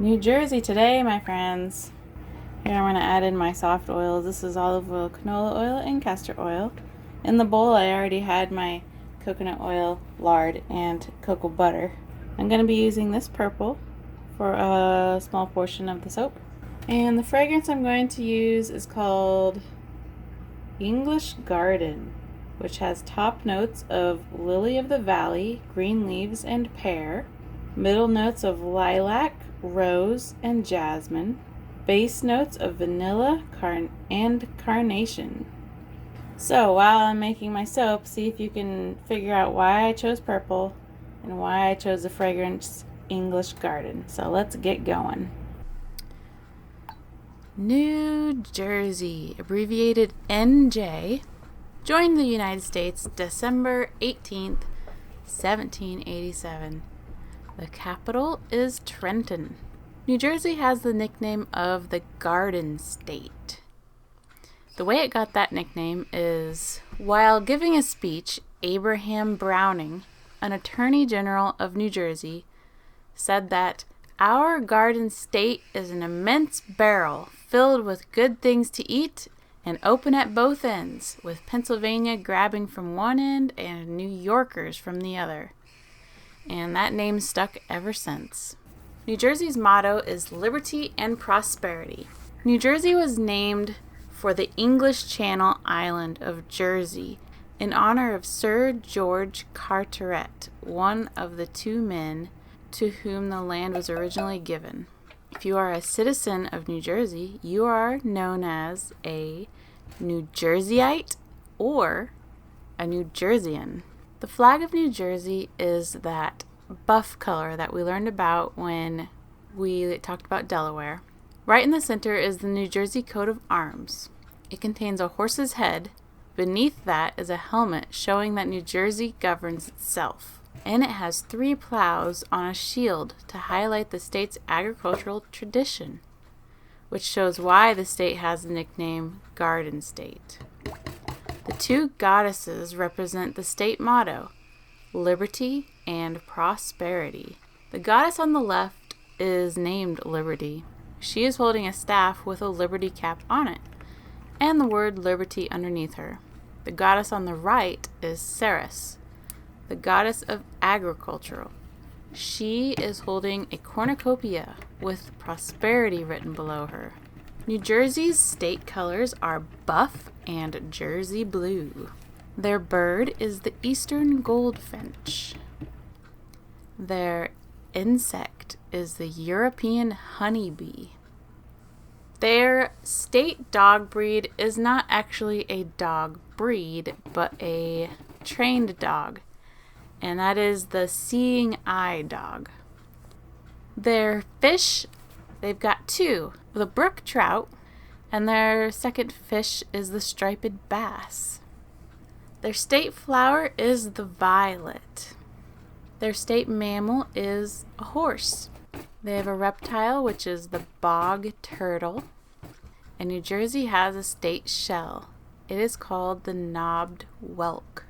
New Jersey today, my friends. Here I'm going to add in my soft oils. This is olive oil, canola oil, and castor oil. In the bowl, I already had my coconut oil, lard, and cocoa butter. I'm going to be using this purple for a small portion of the soap. And the fragrance I'm going to use is called English Garden, which has top notes of lily of the valley, green leaves, and pear. Middle notes of lilac, rose, and jasmine. Base notes of vanilla and carnation. So while I'm making my soap, see if you can figure out why I chose purple and why I chose the fragrance English Garden. So let's get going. New Jersey, abbreviated NJ, joined the United States December 18th, 1787. The capital is Trenton. New Jersey has the nickname of the Garden State. The way it got that nickname is, while giving a speech, Abraham Browning, an attorney general of New Jersey, said that our Garden State is an immense barrel filled with good things to eat and open at both ends, with Pennsylvania grabbing from one end and New Yorkers from the other. And that name stuck ever since. New Jersey's motto is liberty and prosperity. New Jersey was named for the English Channel island of Jersey in honor of Sir George Carteret, one of the two men to whom the land was originally given. If you are a citizen of New Jersey, you are known as a New Jerseyite or a New Jerseyan. The flag of New Jersey is that buff color that we learned about when we talked about Delaware. Right in the center is the New Jersey coat of arms. It contains a horse's head. Beneath that is a helmet showing that New Jersey governs itself. And it has 3 plows on a shield to highlight the state's agricultural tradition, which shows why the state has the nickname Garden State. The 2 goddesses represent the state motto, liberty and prosperity. The goddess on the left is named Liberty. She is holding a staff with a liberty cap on it, and the word liberty underneath her. The goddess on the right is Ceres, the goddess of agriculture. She is holding a cornucopia with prosperity written below her. New Jersey's state colors are buff and Jersey blue. Their bird is the eastern goldfinch. Their insect is the European honeybee. Their state dog breed is not actually a dog breed, but a trained dog, and that is the seeing eye dog. Their fish, they've got 2, the brook trout, and their second fish is the striped bass. Their state flower is the violet. Their state mammal is a horse. They have a reptile, which is the bog turtle. And New Jersey has a state shell. It is called the knobbed whelk.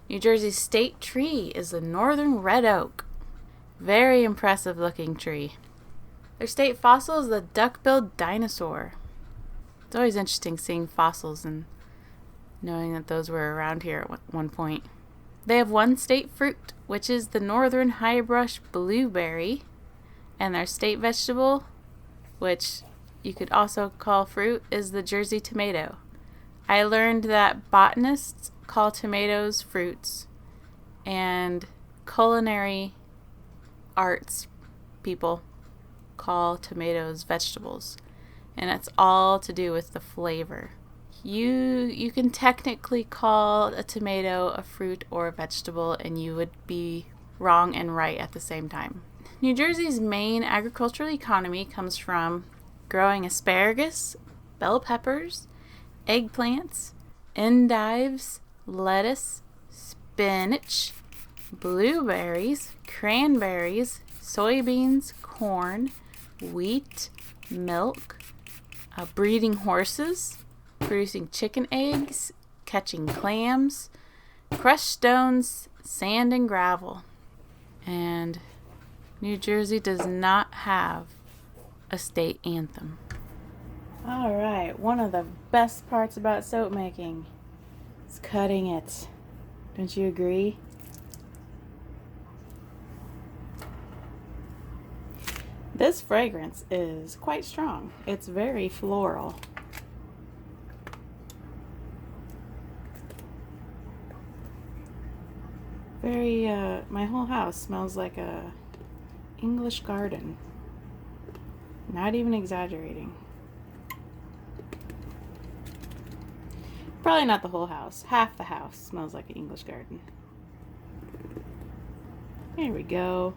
New Jersey's state tree is the northern red oak. Very impressive looking tree. Their state fossil is the duck-billed dinosaur. It's always interesting seeing fossils and knowing that those were around here at one point. They have 1 state fruit, which is the northern highbrush blueberry, and their state vegetable, which you could also call fruit, is the Jersey tomato. I learned that botanists call tomatoes fruits, and culinary arts people call tomatoes vegetables, and it's all to do with the flavor. You can technically call a tomato a fruit or a vegetable, and you would be wrong and right at the same time. New Jersey's main agricultural economy comes from growing asparagus, bell peppers, eggplants, endives, lettuce, spinach, blueberries, cranberries, soybeans, corn, wheat, milk, breeding horses, producing chicken eggs, catching clams, crushed stones, sand, and gravel. And New Jersey does not have a state anthem. Alright, one of the best parts about soap making is cutting it. Don't you agree? This fragrance is quite strong. It's very floral. Very, my whole house smells like a English garden. Not even exaggerating. Probably not the whole house. Half the house smells like an English garden. Here we go.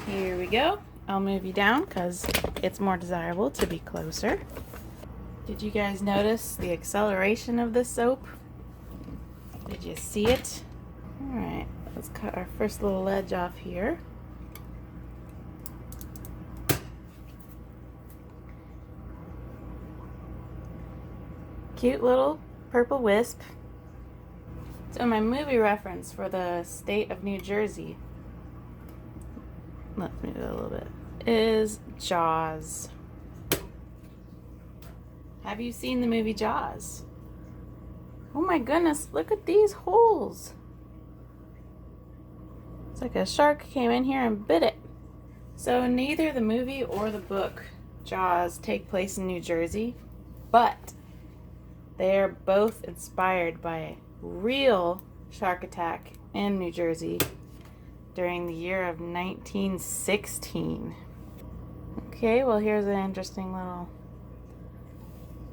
Here we go. I'll move you down because it's more desirable to be closer. Did you guys notice the acceleration of this soap? Did you see it? Alright, let's cut our first little ledge off here. Cute little purple wisp. So my movie reference for the state of New Jersey, let's move it a little bit, is Jaws. Have you seen the movie Jaws? Oh my goodness, look at these holes. It's like a shark came in here and bit it. So neither the movie or the book Jaws take place in New Jersey, but they are both inspired by a real shark attack in New Jersey during the year of 1916. Okay, well here's an interesting little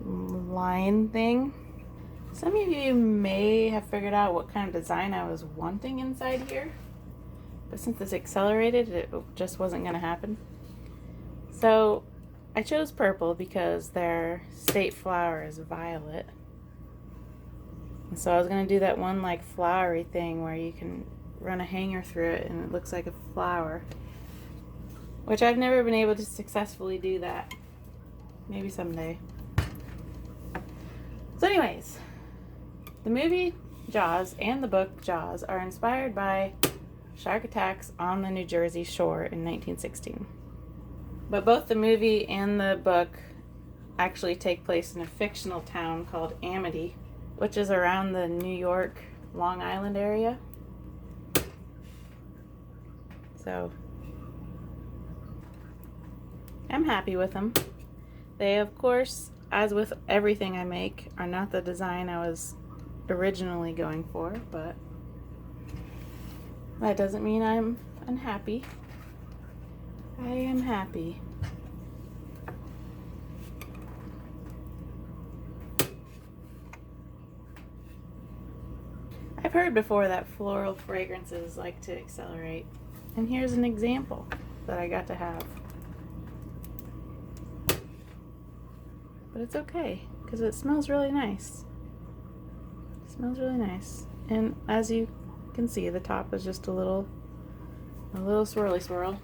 line thing. Some of you may have figured out what kind of design I was wanting inside here, but since it's accelerated, it just wasn't going to happen. So I chose purple because their state flower is violet. And so I was going to do that one like flowery thing where you can run a hanger through it and it looks like a flower, which I've never been able to successfully do that. Maybe someday. So anyways, the movie Jaws and the book Jaws are inspired by shark attacks on the New Jersey shore in 1916. But both the movie and the book actually take place in a fictional town called Amity, which is around the New York, Long Island area. So I'm happy with them. They, of course, as with everything I make, are not the design I was originally going for, but that doesn't mean I'm unhappy. I am happy. I've heard before that floral fragrances like to accelerate, and here's an example that I got to have. But it's okay, because it smells really nice. It smells really nice. And as you can see, the top is just a little swirly swirl.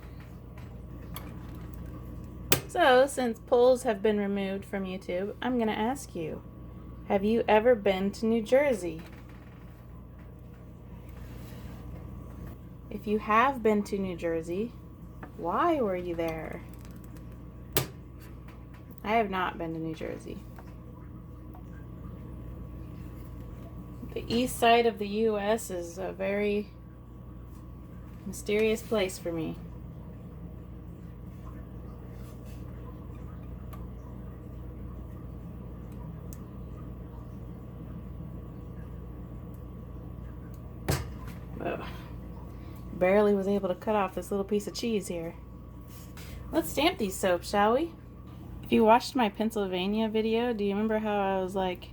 So, since polls have been removed from YouTube, I'm going to ask you, have you ever been to New Jersey? If you have been to New Jersey, why were you there? I have not been to New Jersey. The east side of the U.S. is a very mysterious place for me. Ugh. Barely was able to cut off this little piece of cheese here. Let's stamp these soaps, shall we? If you watched my Pennsylvania video, do you remember how I was like,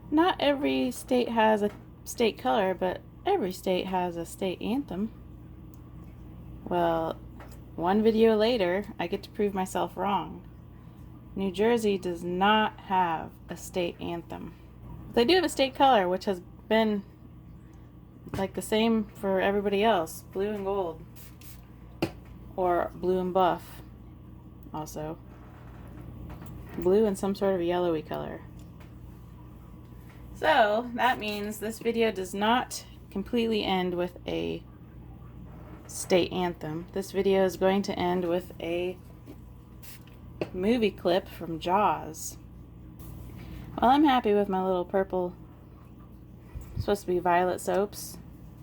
not every state has a state color, but every state has a state anthem? Well, one video later, I get to prove myself wrong. New Jersey does not have a state anthem. They do have a state color, which has been like the same for everybody else, blue and gold, or blue and buff also. Blue and some sort of yellowy color. So that means this video does not completely end with a state anthem. This video is going to end with a movie clip from Jaws. Well, I'm happy with my little purple, supposed to be violet soaps.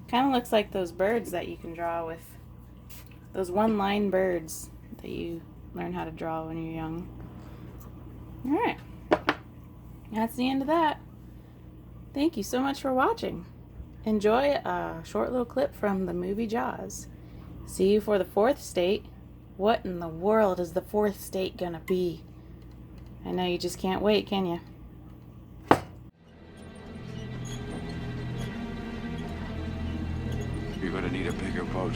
Kind of looks like those birds that you can draw with, those one-line birds that you learn how to draw when you're young. Alright, that's the end of that. Thank you so much for watching. Enjoy a short little clip from the movie Jaws. See you for the fourth state. What in the world is the fourth state gonna be? I know you just can't wait, can you? You're gonna need a bigger boat.